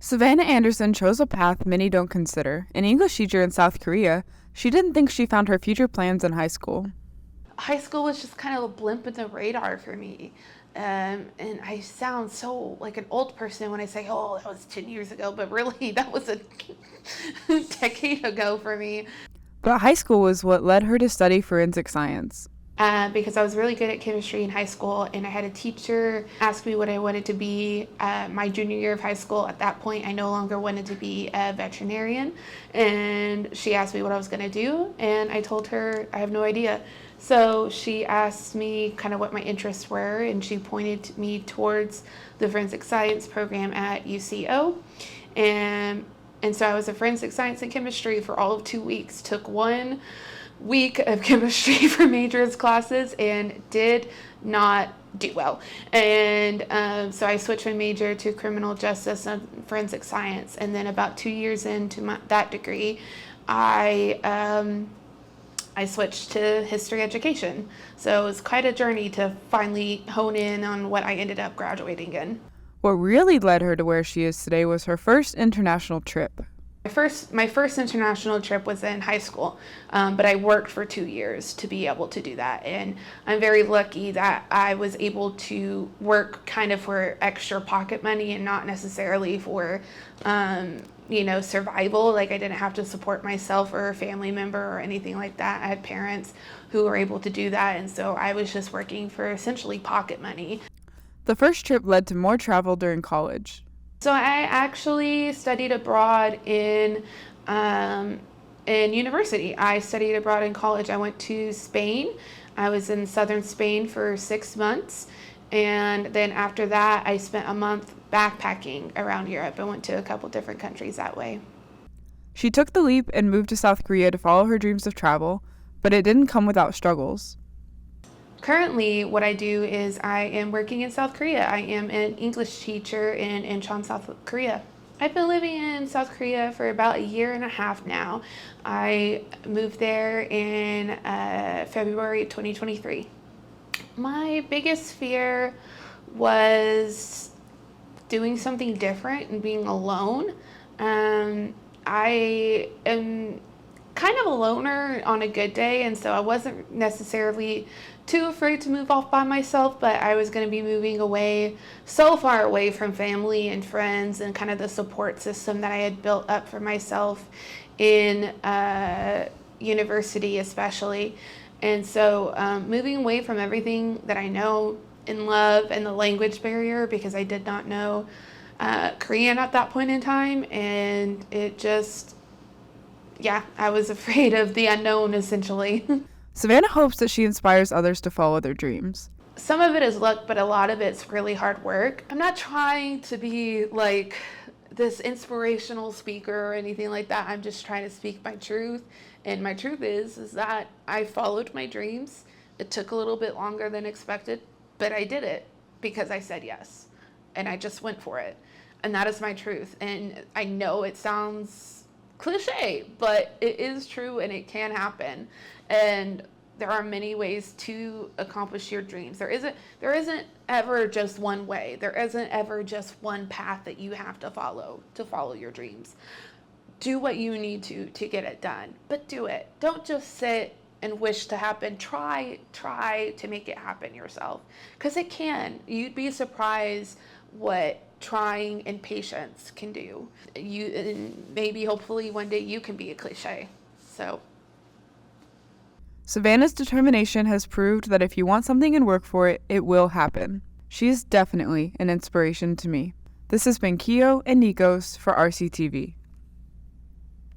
Savannah Anderson chose a path many don't consider. An English teacher in South Korea, she didn't think she found her future plans in high school. High school was just kind of a blimp in the radar for me. And I sound so like an old person when I say, oh, that was 10 years ago, but really, that was a decade ago for me. But high school was what led her to study forensic science. Because I was really good at chemistry in high school, and I had a teacher ask me what I wanted to be my junior year of high school. At that point, I no longer wanted to be a veterinarian, and she asked me what I was going to do, and I told her I have no idea. So she asked me kind of what my interests were, and she pointed me towards the forensic science program at UCO, and so I was a forensic science and chemistry for all of 2 weeks. Took 1 week of chemistry for majors classes and did not do well. And so I switched my major to criminal justice and forensic science. And then about 2 years into that degree, I switched to history education. So it was quite a journey to finally hone in on what I ended up graduating in. What really led her to where she is today was her first international trip. My first international trip was in high school, but I worked for 2 years to be able to do that. And I'm very lucky that I was able to work kind of for extra pocket money and not necessarily for, survival. Like I didn't have to support myself or a family member or anything like that. I had parents who were able to do that. And so I was just working for essentially pocket money. The first trip led to more travel during college. So I actually studied abroad in university. I studied abroad in college. I went to Spain. I was in southern Spain for 6 months. And then after that, I spent a month backpacking around Europe. I went to a couple different countries that way. She took the leap and moved to South Korea to follow her dreams of travel, but it didn't come without struggles. Currently, what I do is I am working in South Korea. I am an English teacher in Incheon, South Korea. I've been living in South Korea for about a year and a half now. I moved there in February 2023. My biggest fear was doing something different and being alone. I am kind of a loner on a good day, and so I wasn't necessarily too afraid to move off by myself, but I was going to be moving away, so far away from family and friends and kind of the support system that I had built up for myself in university especially. And so moving away from everything that I know and love, and the language barrier, because I did not know Korean at that point in time, and it just, I was afraid of the unknown essentially. Savannah hopes that she inspires others to follow their dreams. Some of it is luck, but a lot of it's really hard work. I'm not trying to be like this inspirational speaker or anything like that. I'm just trying to speak my truth. And my truth is that I followed my dreams. It took a little bit longer than expected, but I did it because I said yes. And I just went for it. And that is my truth. And I know it sounds cliche, but it is true and it can happen. And there are many ways to accomplish your dreams. There isn't ever just one way. There isn't ever just one path that you have to follow your dreams. Do what you need to get it done, but do it. Don't just sit and wish to happen. Try to make it happen yourself, because it can. You'd be surprised what trying and patience can do. And maybe hopefully one day you can be a cliche. So Savannah's determination has proved that if you want something and work for it, it will happen. She is definitely an inspiration to me. This has been Keo and Nikos for RCTV.